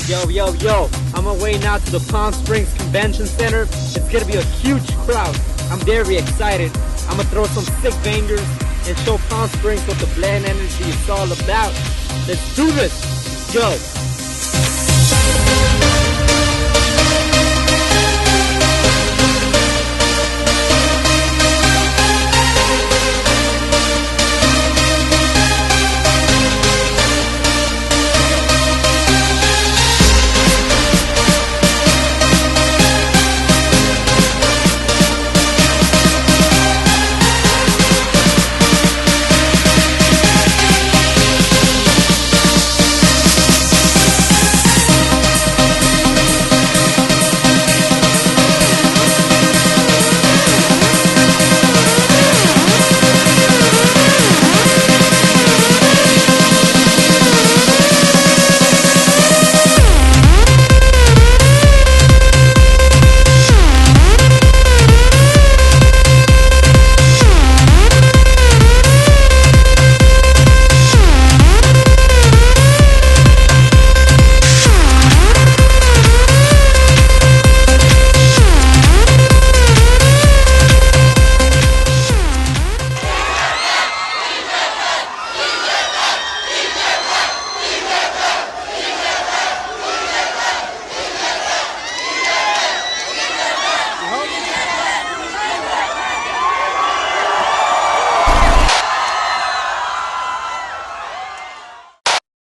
Yo, I'm on my way now to the Palm Springs Convention Center. It's gonna be a huge crowd. I'm very excited. I'm gonna throw some sick bangers and show Palm Springs what the BL3ND is all about. Let's do this. Yo.